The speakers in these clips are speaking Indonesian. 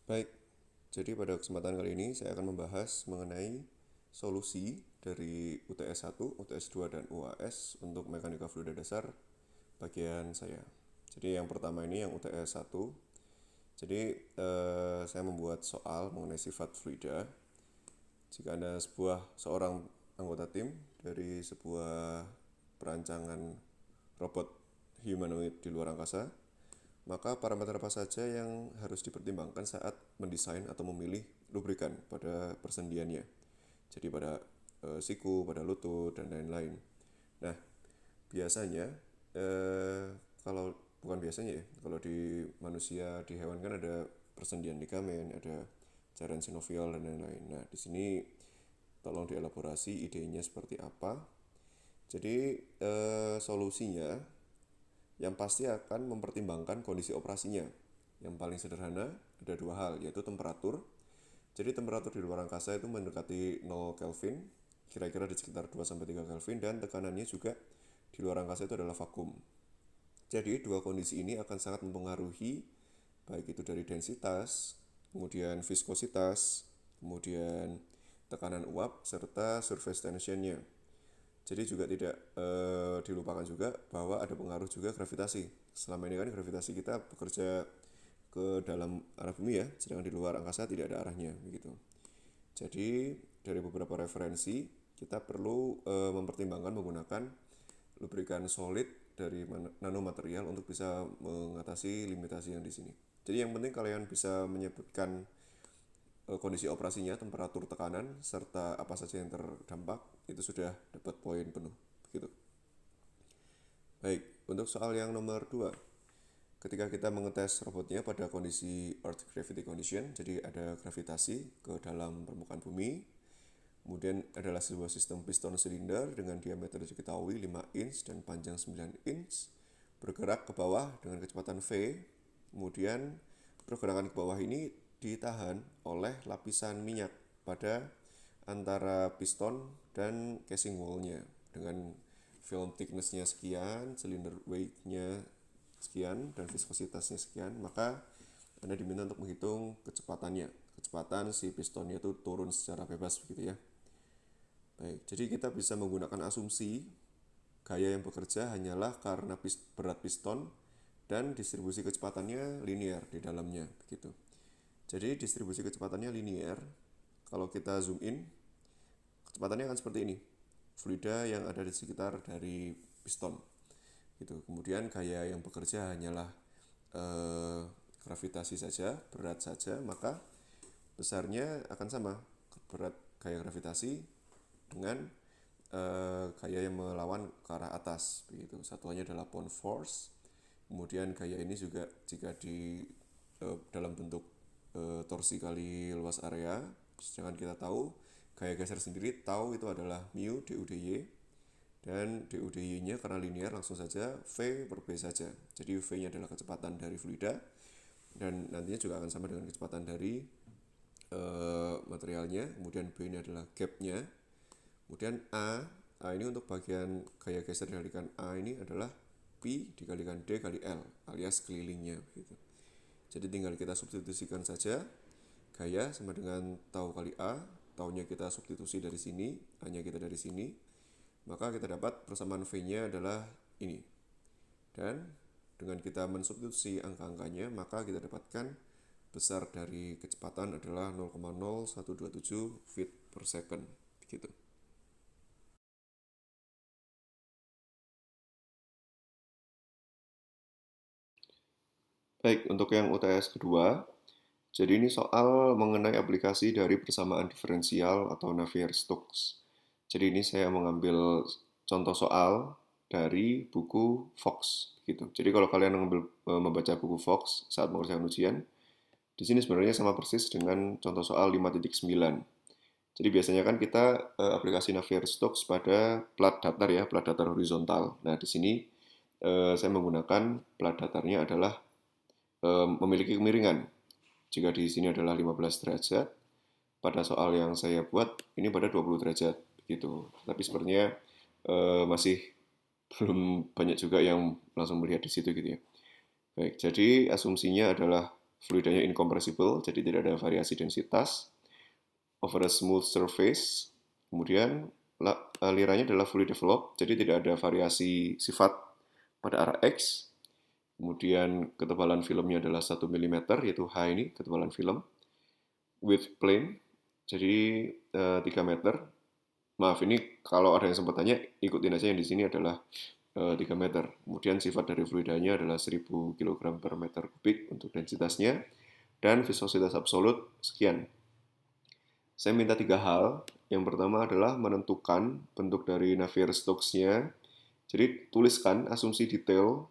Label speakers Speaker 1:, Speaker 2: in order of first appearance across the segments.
Speaker 1: Baik, jadi pada kesempatan kali ini saya akan membahas mengenai solusi dari UTS 1, UTS 2, dan UAS untuk mekanika fluida dasar bagian saya. Jadi yang pertama ini yang UTS 1. Jadi saya membuat soal mengenai sifat fluida. Jika Anda seorang anggota tim dari sebuah perancangan robot humanoid di luar angkasa, maka parameter apa saja yang harus dipertimbangkan saat mendesain atau memilih lubrikan pada persendiannya. Jadi pada siku, pada lutut, dan lain-lain. Nah, biasanya kalau bukan biasanya ya, kalau di manusia, di hewan kan ada persendian ligamen, ada cairan sinovial dan lain-lain. Nah, di sini tolong dielaborasi idenya seperti apa. Jadi solusinya yang pasti akan mempertimbangkan kondisi operasinya. Yang paling sederhana ada dua hal, yaitu temperatur. Jadi temperatur di luar angkasa itu mendekati 0 Kelvin, kira-kira di sekitar 2-3 Kelvin, dan tekanannya juga di luar angkasa itu adalah vakum. Jadi dua kondisi ini akan sangat mempengaruhi baik itu dari densitas, kemudian viskositas, kemudian tekanan uap, serta surface tensionnya. Jadi juga tidak dilupakan juga bahwa ada pengaruh juga gravitasi. Selama ini kan gravitasi kita bekerja ke dalam arah bumi ya, sedangkan di luar angkasa tidak ada arahnya begitu. Jadi dari beberapa referensi kita perlu mempertimbangkan menggunakan lubrikan solid dari nanomaterial untuk bisa mengatasi limitasi yang di sini. Jadi yang penting kalian bisa menyebutkan kondisi operasinya, temperatur, tekanan, serta apa saja yang terdampak, itu sudah dapat poin penuh. Begitu. Baik, untuk soal yang nomor 2. Ketika kita mengetes robotnya pada kondisi Earth Gravity Condition, jadi ada gravitasi ke dalam permukaan bumi, kemudian adalah sebuah sistem piston silinder dengan diameter diketahui 5 inch dan panjang 9 inch, bergerak ke bawah dengan kecepatan V, kemudian pergerakan ke bawah ini ditahan oleh lapisan minyak pada antara piston dan casing wall-nya dengan film thickness-nya sekian, cylinder weight-nya sekian, dan viskositasnya sekian, maka Anda diminta untuk menghitung kecepatannya. Kecepatan si pistonnya itu turun secara bebas begitu ya. Baik, jadi kita bisa menggunakan asumsi gaya yang bekerja hanyalah karena berat piston dan distribusi kecepatannya linear di dalamnya begitu. Jadi distribusi kecepatannya linear. Kalau kita zoom in, kecepatannya akan seperti ini. Fluida yang ada di sekitar dari piston. Gitu. Kemudian gaya yang bekerja hanyalah gravitasi saja, berat saja, maka besarnya akan sama. Berat gaya gravitasi dengan gaya yang melawan ke arah atas begitu. Satuannya adalah pound force. Kemudian gaya ini juga jika di dalam bentuk torsi kali luas area, sedangkan kita tahu gaya geser sendiri tahu itu adalah mu DUDY, dan DUDY-nya karena linear langsung saja V per B saja. Jadi V-nya adalah kecepatan dari fluida dan nantinya juga akan sama dengan kecepatan dari materialnya. Kemudian B ini adalah gap-nya. Kemudian A ini untuk bagian gaya geser dikalikan A ini adalah P dikalikan D kali L alias kelilingnya gitu. Jadi tinggal kita substitusikan saja gaya sama dengan tau kali A, taunya kita substitusi dari sini, A-nya kita dari sini, maka kita dapat persamaan V-nya adalah ini. Dan dengan kita mensubstitusi angka-angkanya, maka kita dapatkan besar dari kecepatan adalah 0,0127 feet per second gitu. Baik, untuk yang UTS kedua, jadi ini soal mengenai aplikasi dari persamaan diferensial atau Navier-Stokes. Jadi ini saya mengambil contoh soal dari buku Fox gitu. Jadi kalau kalian membaca buku Fox saat mengerjakan ujian, di sini sebenarnya sama persis dengan contoh soal 5.9. Jadi biasanya kan kita aplikasi Navier-Stokes pada plat datar ya, plat datar horizontal. Nah, di sini saya menggunakan plat datarnya adalah memiliki kemiringan. Jika di sini adalah 15 derajat, pada soal yang saya buat ini pada 20 derajat gitu. Tapi sepertinya masih belum banyak juga yang langsung melihat di situ gitu ya. Baik, jadi asumsinya adalah fluidanya incompressible, jadi tidak ada variasi densitas, over a smooth surface, kemudian alirannya adalah fully developed, jadi tidak ada variasi sifat pada arah X, kemudian ketebalan filmnya adalah 1 mm, yaitu H ini ketebalan film, width plane, jadi 3 meter. Maaf, ini kalau ada yang sempat tanya, ikutin aja yang di sini adalah 3 meter. Kemudian sifat dari fluidanya adalah 1000 kg per meter kubik untuk densitasnya, dan viscositas absolut sekian. Saya minta 3 hal. Yang pertama adalah menentukan bentuk dari Navier-Stokes-nya. Jadi tuliskan asumsi detail,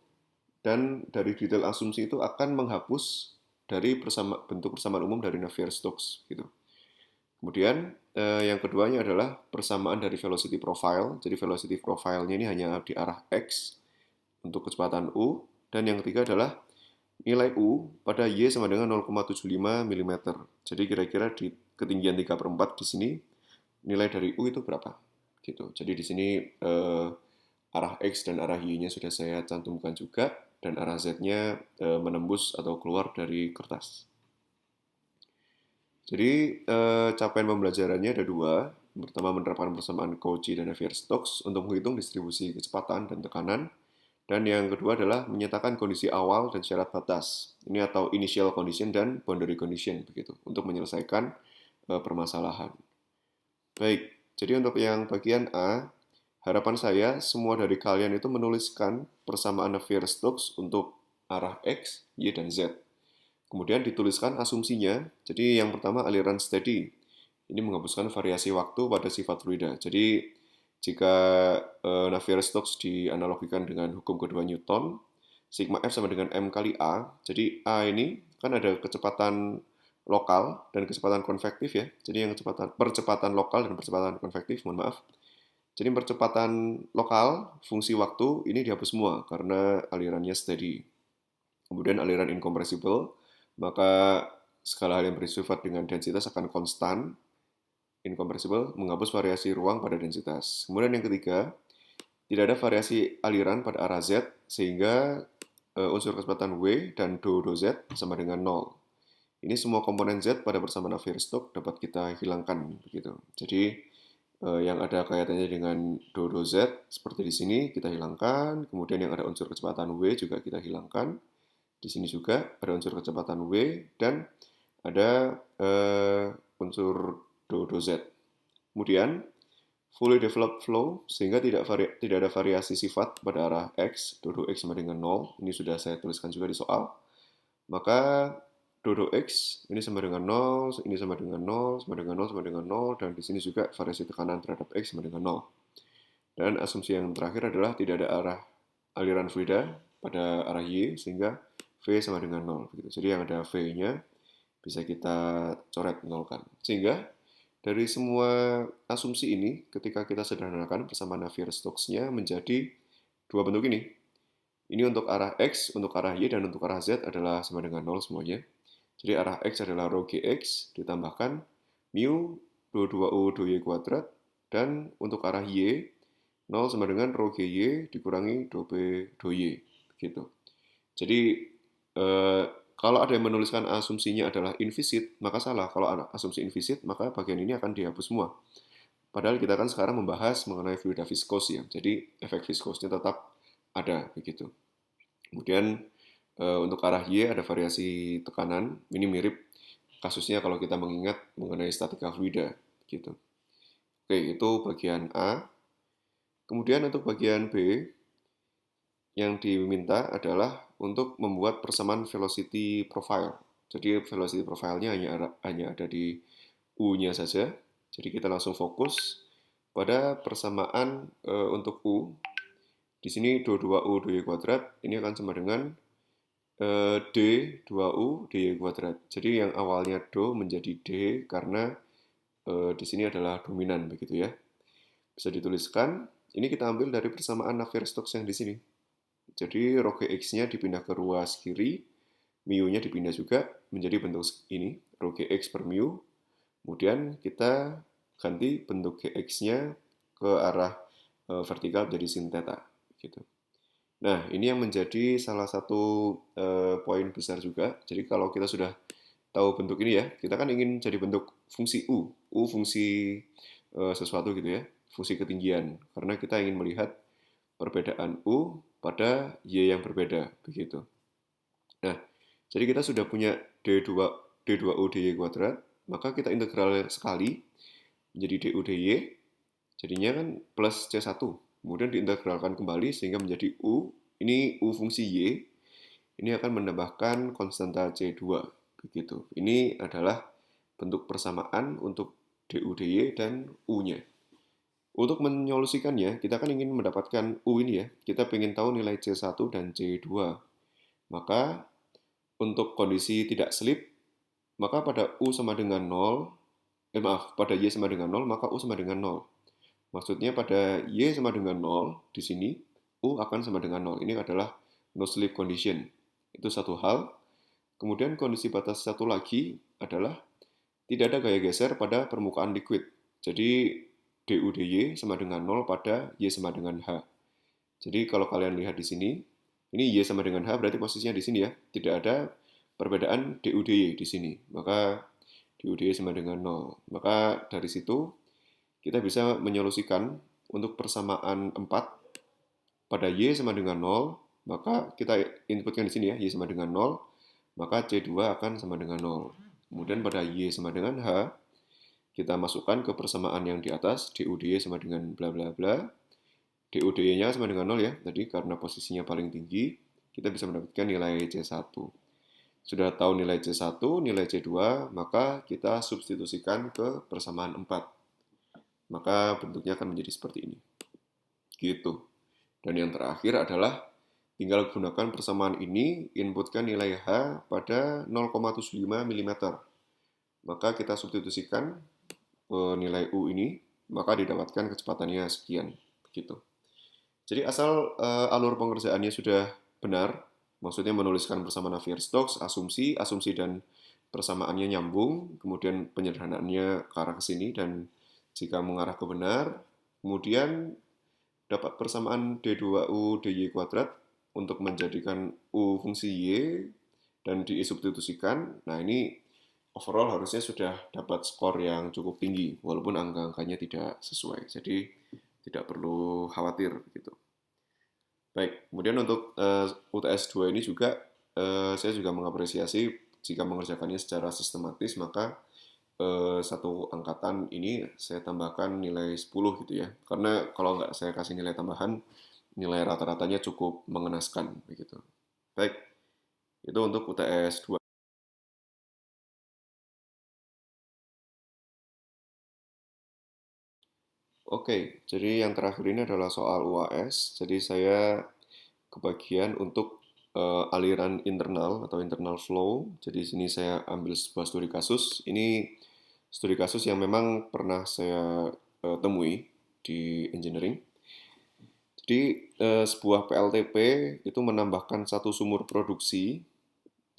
Speaker 1: dan dari detail asumsi itu akan menghapus dari bentuk persamaan umum dari Navier-Stokes gitu. Kemudian yang keduanya adalah persamaan dari velocity profile. Jadi velocity profile-nya ini hanya di arah X untuk kecepatan U. Dan yang ketiga adalah nilai U pada Y sama dengan 0,75 mm. Jadi kira-kira di ketinggian 3/4 di sini, nilai dari U itu berapa? Gitu. Jadi di sini arah X dan arah Y-nya sudah saya cantumkan juga, dan arah Z-nya menembus atau keluar dari kertas. Jadi capaian pembelajarannya ada dua. Pertama, menerapkan persamaan Cauchy dan Navier-Stokes untuk menghitung distribusi kecepatan dan tekanan. Dan yang kedua adalah menyatakan kondisi awal dan syarat batas. Ini atau initial condition dan boundary condition begitu untuk menyelesaikan permasalahan. Baik, jadi untuk yang bagian A, harapan saya semua dari kalian itu menuliskan persamaan Navier-Stokes untuk arah X, Y, dan Z. Kemudian dituliskan asumsinya. Jadi yang pertama aliran steady. Ini menghapuskan variasi waktu pada sifat fluida. Jadi jika Navier-Stokes dianalogikan dengan hukum kedua Newton, sigma F sama dengan M kali A. Jadi A ini kan ada kecepatan lokal dan kecepatan konvektif ya. Jadi yang percepatan lokal dan percepatan konvektif, mohon maaf. Jadi percepatan lokal, fungsi waktu ini dihapus semua karena alirannya steady. Kemudian aliran incompressible, maka skala hal yang bersifat dengan densitas akan konstan. Incompressible menghapus variasi ruang pada densitas. Kemudian yang ketiga, tidak ada variasi aliran pada arah Z, sehingga unsur kecepatan W dan dou Z sama dengan 0. Ini semua komponen Z pada persamaan Navier-Stokes dapat kita hilangkan begitu. Jadi yang ada kaitannya dengan dou Z seperti di sini kita hilangkan, kemudian yang ada unsur kecepatan W juga kita hilangkan. Di sini juga ada unsur kecepatan W dan ada unsur dou Z. Kemudian fully developed flow sehingga tidak ada variasi sifat pada arah X, dou X sama dengan 0. Ini sudah saya tuliskan juga di soal. Maka dou X ini sama dengan 0, ini sama dengan 0, sama dengan 0, sama dengan 0, dan di sini juga variasi tekanan terhadap X sama dengan 0. Dan asumsi yang terakhir adalah tidak ada arah aliran fluida pada arah Y, sehingga V sama dengan 0. Jadi yang ada V-nya bisa kita coret nolkan. Sehingga dari semua asumsi ini, ketika kita sederhanakan persamaan Navier-Stokes-nya menjadi dua bentuk ini. Ini untuk arah X, untuk arah Y, dan untuk arah Z adalah sama dengan 0 semuanya. Jadi arah X adalah rho Gx ditambahkan mu dou 2U dou Y kuadrat, dan untuk arah Y 0 sama dengan rho Gy dikurangi dou B dou Y. Gitu. Jadi kalau ada yang menuliskan asumsinya adalah invisit, maka salah. Kalau ada asumsi invisit, maka bagian ini akan dihapus semua. Padahal kita kan sekarang membahas mengenai fluida viskos ya. Jadi efek viskosnya tetap ada begitu. Kemudian untuk arah Y ada variasi tekanan. Ini mirip kasusnya kalau kita mengingat mengenai statika fluida gitu. Oke, itu bagian A. Kemudian untuk bagian B, yang diminta adalah untuk membuat persamaan velocity profile. Jadi velocity profile-nya hanya ada di U-nya saja. Jadi kita langsung fokus pada persamaan untuk U. Di sini dou 2U dou Y kuadrat ini akan sama dengan D 2U dy kuadrat. Jadi yang awalnya dou menjadi D karena di sini adalah dominan begitu ya. Bisa dituliskan. Ini kita ambil dari persamaan Navier-Stokes yang di sini. Jadi rho Gx-nya dipindah ke ruas kiri, mu-nya dipindah juga menjadi bentuk ini, rho Gx per mu. Kemudian kita ganti bentuk Gx-nya ke arah vertikal jadi sin theta. Gitu. Nah, ini yang menjadi salah satu poin besar juga. Jadi kalau kita sudah tahu bentuk ini ya, kita kan ingin jadi bentuk fungsi U fungsi sesuatu gitu ya, fungsi ketinggian. Karena kita ingin melihat perbedaan U pada Y yang berbeda, begitu. Nah, jadi kita sudah punya D2, D2U DY kuadrat, maka kita integral sekali menjadi DU DY, jadinya kan plus C1. Kemudian diintegralkan kembali sehingga menjadi U, ini U fungsi Y, ini akan menambahkan konstanta C2, begitu. Ini adalah bentuk persamaan untuk DU DY dan U-nya. Untuk menyolusikannya, kita kan ingin mendapatkan U ini ya. Kita ingin tahu nilai C1 dan C2. Maka untuk kondisi tidak slip, maka pada U sama dengan 0, pada Y sama dengan 0, maka U sama dengan 0. Maksudnya pada Y sama dengan 0, di sini U akan sama dengan 0. Ini adalah no slip condition. Itu satu hal. Kemudian kondisi batas satu lagi adalah tidak ada gaya geser pada permukaan liquid. Jadi du dy sama dengan 0 pada Y sama dengan H. Jadi kalau kalian lihat di sini, ini Y sama dengan H berarti posisinya di sini ya. Tidak ada perbedaan du dy di sini. Maka du dy sama dengan 0. Maka dari situ kita bisa menyolusikan untuk persamaan 4 pada Y sama dengan 0, maka kita inputkan di sini ya, Y sama dengan 0, maka C2 akan sama dengan 0. Kemudian pada Y sama dengan H, kita masukkan ke persamaan yang di atas, du dy sama dengan bla bla bla. Du dy-nya sama dengan 0 ya, tadi karena posisinya paling tinggi, kita bisa mendapatkan nilai C1. Sudah tahu nilai C1, nilai C2, maka kita substitusikan ke persamaan 4. Maka bentuknya akan menjadi seperti ini. Gitu. Dan yang terakhir adalah tinggal gunakan persamaan ini, inputkan nilai H pada 0,75 mm. Maka kita substitusikan nilai U ini, maka didapatkan kecepatannya sekian. Begitu. Jadi asal alur pengerjaannya sudah benar, maksudnya menuliskan persamaan Navier-Stokes, asumsi dan persamaannya nyambung, kemudian penyederhanaannya ke arah ke sini, dan jika mengarah ke benar, kemudian dapat persamaan D2U DY kuadrat untuk menjadikan U fungsi Y dan disubstitusikan. Nah, ini overall harusnya sudah dapat skor yang cukup tinggi walaupun angka-angkanya tidak sesuai. Jadi tidak perlu khawatir gitu. Baik, kemudian untuk UTS 2 ini juga saya juga mengapresiasi jika mengerjakannya secara sistematis, maka satu angkatan ini saya tambahkan nilai 10 gitu ya. Karena kalau nggak saya kasih nilai tambahan, nilai rata-ratanya cukup mengenaskan begitu. Baik, itu untuk UTS 2. Oke, jadi yang terakhir ini adalah soal UAS. Jadi saya kebagian untuk aliran internal atau internal flow. Jadi di sini saya ambil sebuah studi kasus. Ini studi kasus yang memang pernah saya temui di engineering. Jadi sebuah PLTP itu menambahkan satu sumur produksi.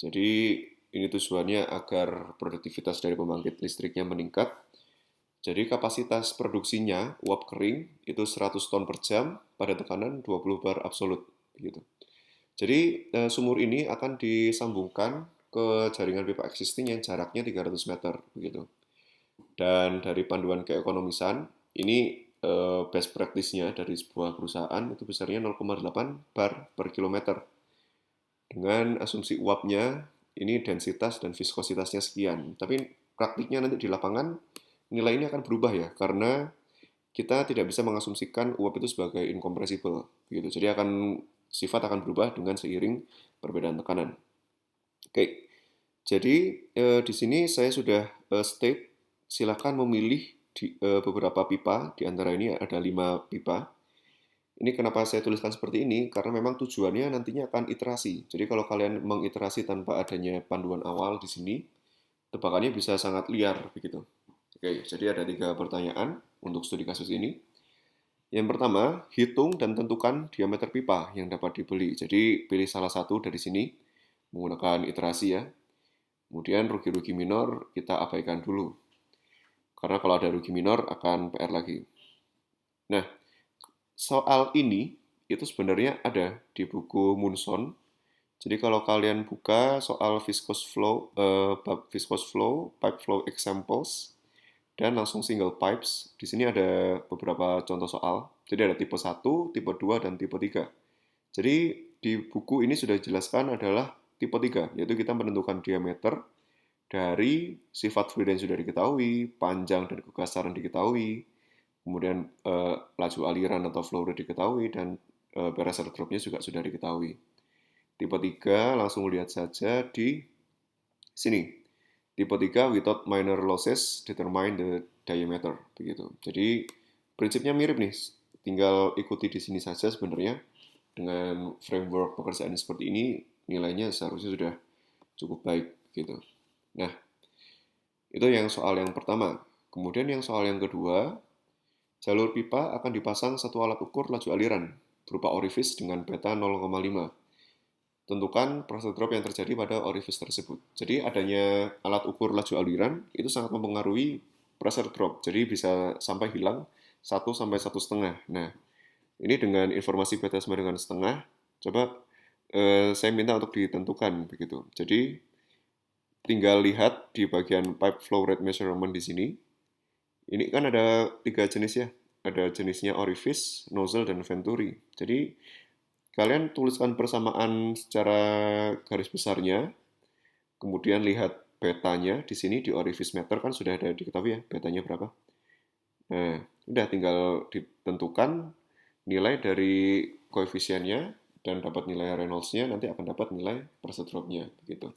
Speaker 1: Jadi ini tujuannya agar produktivitas dari pembangkit listriknya meningkat. Jadi kapasitas produksinya uap kering itu 100 ton per jam pada tekanan 20 bar absolut gitu. Jadi sumur ini akan disambungkan ke jaringan pipa existing yang jaraknya 300 meter begitu. Dan dari panduan keekonomisan, ini best practice-nya dari sebuah perusahaan itu besarnya 0,8 bar per kilometer. Dengan asumsi uapnya, ini densitas dan viskositasnya sekian. Tapi praktiknya nanti di lapangan, nilai ini akan berubah ya, karena kita tidak bisa mengasumsikan uap itu sebagai incompressible. Begitu. Jadi sifat akan berubah dengan seiring perbedaan tekanan. Oke, jadi di sini saya sudah state, silakan memilih beberapa pipa, di antara ini ada 5 pipa. Ini kenapa saya tuliskan seperti ini, karena memang tujuannya nantinya akan iterasi. Jadi kalau kalian mengiterasi tanpa adanya panduan awal di sini, tebakannya bisa sangat liar begitu. Oke, jadi ada 3 pertanyaan untuk studi kasus ini. Yang pertama, hitung dan tentukan diameter pipa yang dapat dibeli. Jadi pilih salah satu dari sini menggunakan iterasi ya. Kemudian rugi-rugi minor kita abaikan dulu. Karena kalau ada rugi minor akan PR lagi. Nah, soal ini itu sebenarnya ada di buku Munson. Jadi kalau kalian buka soal bab viscous flow, pipe flow examples, dan langsung single pipes, di sini ada beberapa contoh soal. Jadi ada tipe 1, tipe 2, dan tipe 3. Jadi di buku ini sudah dijelaskan adalah tipe 3, yaitu kita menentukan diameter dari sifat fluid yang sudah diketahui, panjang dan kegasaran diketahui, kemudian laju aliran atau flow rate diketahui, dan pressure drop-nya juga sudah diketahui. Tipe 3 langsung lihat saja di sini. Tipe 3 without minor losses determine the diameter, begitu. Jadi prinsipnya mirip nih, tinggal ikuti di sini saja sebenarnya. Dengan framework pekerjaan seperti ini, nilainya seharusnya sudah cukup baik gitu. Nah, itu yang soal yang pertama. Kemudian yang soal yang kedua, jalur pipa akan dipasang satu alat ukur laju aliran berupa orifice dengan beta 0,5. Tentukan pressure drop yang terjadi pada orifice tersebut. Jadi adanya alat ukur laju aliran itu sangat mempengaruhi pressure drop. Jadi bisa sampai hilang 1 sampai 1,5. Nah, ini dengan informasi beta sama dengan setengah, coba saya minta untuk ditentukan begitu. Jadi tinggal lihat di bagian pipe flow rate measurement di sini. Ini kan ada 3 jenis ya. Ada jenisnya orifice, nozzle, dan venturi. Jadi kalian tuliskan persamaan secara garis besarnya, kemudian lihat betanya di sini di orifice meter kan sudah ada diketahui ya betanya berapa. Nah, udah tinggal ditentukan nilai dari koefisiennya dan dapat nilai Reynolds-nya, nanti akan dapat nilai pressure drop-nya begitu.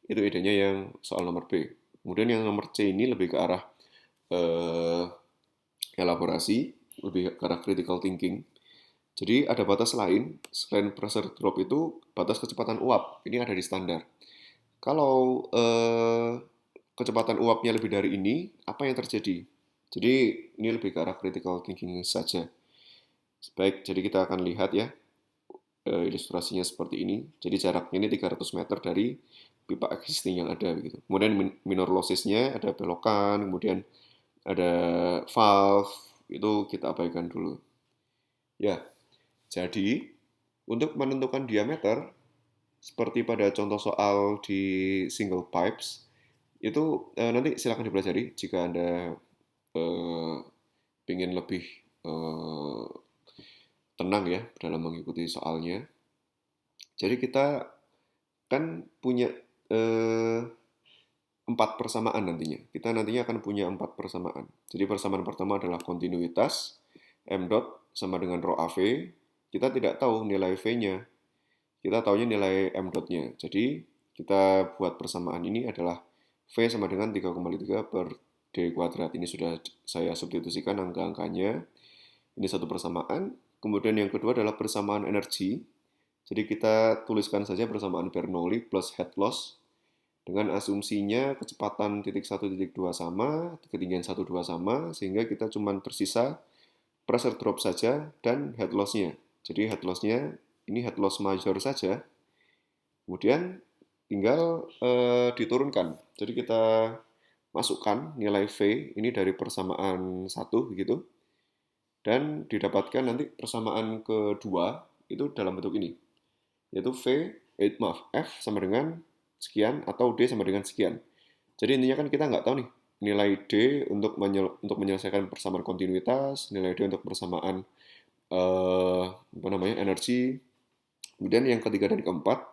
Speaker 1: Itu idenya yang soal nomor B. Kemudian yang nomor C ini lebih ke arah elaborasi, lebih ke arah critical thinking. Jadi ada batas lain, selain pressure drop itu batas kecepatan uap, ini ada di standar. Kalau kecepatan uapnya lebih dari ini, apa yang terjadi? Jadi ini lebih ke arah critical thinking saja. Baik, jadi kita akan lihat ya ilustrasinya seperti ini. Jadi jaraknya ini 300 meter dari pipa existing yang ada begitu. Kemudian minor losses-nya ada belokan, kemudian ada valve, itu kita abaikan dulu. Ya, jadi untuk menentukan diameter seperti pada contoh soal di single pipes itu nanti silakan dipelajari jika Anda ingin lebih tenang ya dalam mengikuti soalnya. Jadi kita kan punya 4 persamaan nantinya. Kita nantinya akan punya 4 persamaan. Jadi persamaan pertama adalah kontinuitas, m dot sama dengan rho AV. Kita tidak tahu nilai V-nya. Kita tahunya nilai m dot-nya. Jadi kita buat persamaan ini adalah V sama dengan 3,3 per D kuadrat. Ini sudah saya substitusikan angka-angkanya. Ini satu persamaan. Kemudian yang kedua adalah persamaan energi. Jadi kita tuliskan saja persamaan Bernoulli plus head loss dengan asumsinya kecepatan titik 1, titik 2 sama, ketinggian 1, 2 sama, sehingga kita cuma tersisa pressure drop saja dan head loss-nya. Jadi head loss-nya ini head loss major saja. Kemudian tinggal diturunkan. Jadi kita masukkan nilai V ini dari persamaan 1 begitu. Dan didapatkan nanti persamaan kedua itu dalam bentuk ini. Yaitu F sama dengan sekian atau D sama dengan sekian. Jadi intinya kan kita nggak tahu nih nilai D untuk menyelesaikan persamaan kontinuitas, nilai D untuk persamaan energi. Kemudian yang ketiga dan keempat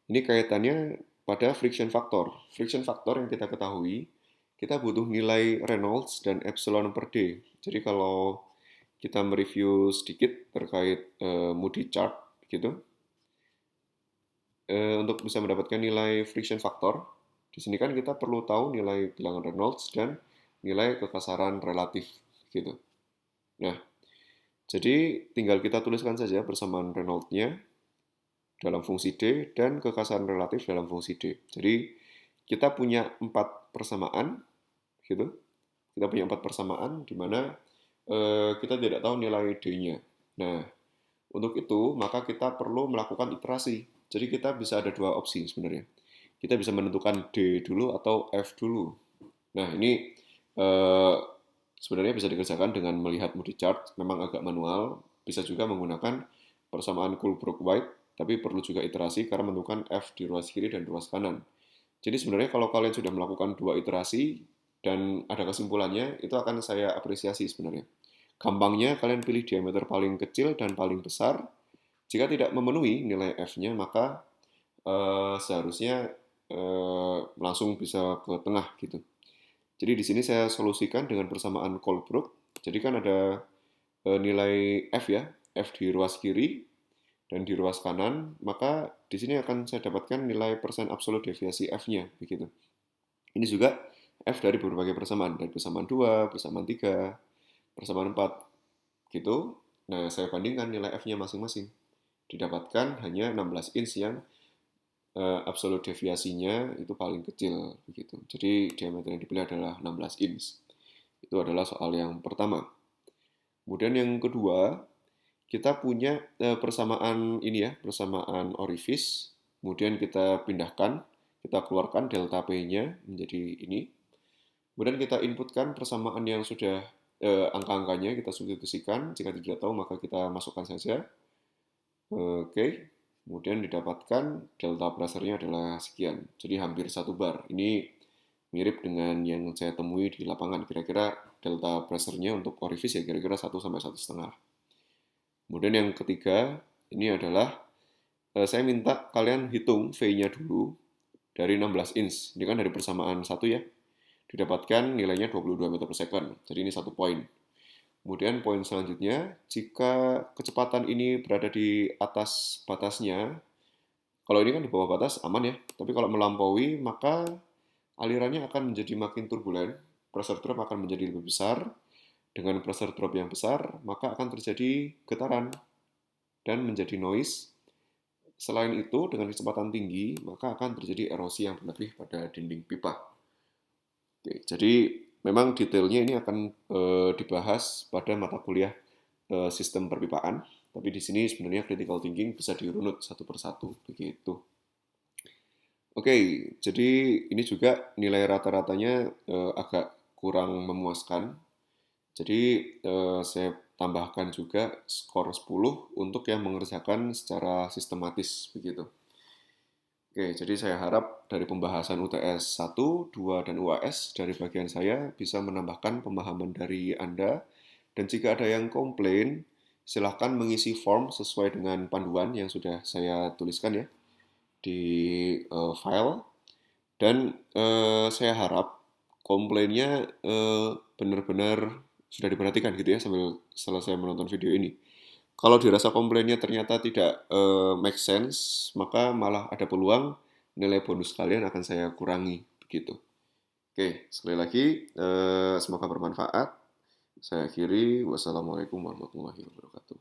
Speaker 1: ini kaitannya pada friction factor. Friction factor yang kita ketahui kita butuh nilai Reynolds dan epsilon per D. Jadi kalau kita mereview sedikit terkait Moody chart gitu. Untuk bisa mendapatkan nilai friction factor, di sini kan kita perlu tahu nilai bilangan Reynolds dan nilai kekasaran relatif gitu. Nah, jadi tinggal kita tuliskan saja persamaan Reynolds-nya dalam fungsi D dan kekasaran relatif dalam fungsi D. Jadi kita punya 4 persamaan gitu. Kita punya 4 persamaan di mana kita tidak tahu nilai D-nya. Nah, untuk itu maka kita perlu melakukan iterasi. Jadi kita bisa ada 2 opsi sebenarnya. Kita bisa menentukan D dulu atau F dulu. Nah, ini sebenarnya bisa dikerjakan dengan melihat Moody chart, memang agak manual. Bisa juga menggunakan persamaan Colebrook-White, tapi perlu juga iterasi karena menentukan F di ruas kiri dan ruas kanan. Jadi sebenarnya kalau kalian sudah melakukan 2 iterasi dan ada kesimpulannya, itu akan saya apresiasi sebenarnya. Gampangnya kalian pilih diameter paling kecil dan paling besar. Jika tidak memenuhi nilai F-nya, maka seharusnya langsung bisa ke tengah gitu. Jadi di sini saya solusikan dengan persamaan Colebrook. Jadi kan ada nilai F ya, F di ruas kiri dan di ruas kanan, maka di sini akan saya dapatkan nilai persen absolut deviasi F-nya begitu. Ini juga F dari berbagai persamaan, dari persamaan 2, persamaan 3, persamaan 4 gitu. Nah, saya bandingkan nilai F-nya masing-masing. Didapatkan hanya 16 inch yang absolut deviasinya itu paling kecil begitu. Jadi diameter yang dipilih adalah 16 inch. Itu adalah soal yang pertama. Kemudian yang kedua, kita punya persamaan ini ya, persamaan orifice. Kemudian kita pindahkan, kita keluarkan delta P-nya menjadi ini. Kemudian kita inputkan persamaan yang sudah angka-angkanya kita substitusikan. Jika tidak tahu maka kita masukkan saja. Oke. Kemudian didapatkan delta pressure-nya adalah sekian. Jadi hampir 1 bar. Ini mirip dengan yang saya temui di lapangan. Kira-kira delta pressure-nya untuk orifice ya kira-kira 1 sampai 1,5. Kemudian yang ketiga, ini adalah saya minta kalian hitung V-nya dulu dari 16 inch. Ini kan dari persamaan 1 ya. Didapatkan nilainya 22 meter per second. Jadi ini 1 poin. Kemudian poin selanjutnya, jika kecepatan ini berada di atas batasnya, kalau ini kan di bawah batas aman ya, tapi kalau melampaui maka alirannya akan menjadi makin turbulen, pressure drop akan menjadi lebih besar. Dengan pressure drop yang besar, maka akan terjadi getaran dan menjadi noise. Selain itu, dengan kecepatan tinggi, maka akan terjadi erosi yang berlebih pada dinding pipa. Oke, jadi memang detailnya ini akan dibahas pada mata kuliah sistem perpipaan, tapi di sini sebenarnya critical thinking bisa dirunut satu persatu begitu. Oke, jadi ini juga nilai rata-ratanya agak kurang memuaskan. Jadi saya tambahkan juga skor 10 untuk yang mengerjakan secara sistematis begitu. Oke, jadi saya harap dari pembahasan UTS 1, 2, dan UAS dari bagian saya bisa menambahkan pemahaman dari Anda. Dan jika ada yang komplain, silahkan mengisi form sesuai dengan panduan yang sudah saya tuliskan ya di file. Dan saya harap komplainnya benar-benar sudah diperhatikan gitu ya sambil selesai menonton video ini. Kalau dirasa komplainnya ternyata tidak make sense, maka malah ada peluang nilai bonus kalian akan saya kurangi begitu. Oke, sekali lagi semoga bermanfaat. Saya akhiri. Wassalamualaikum warahmatullahi wabarakatuh.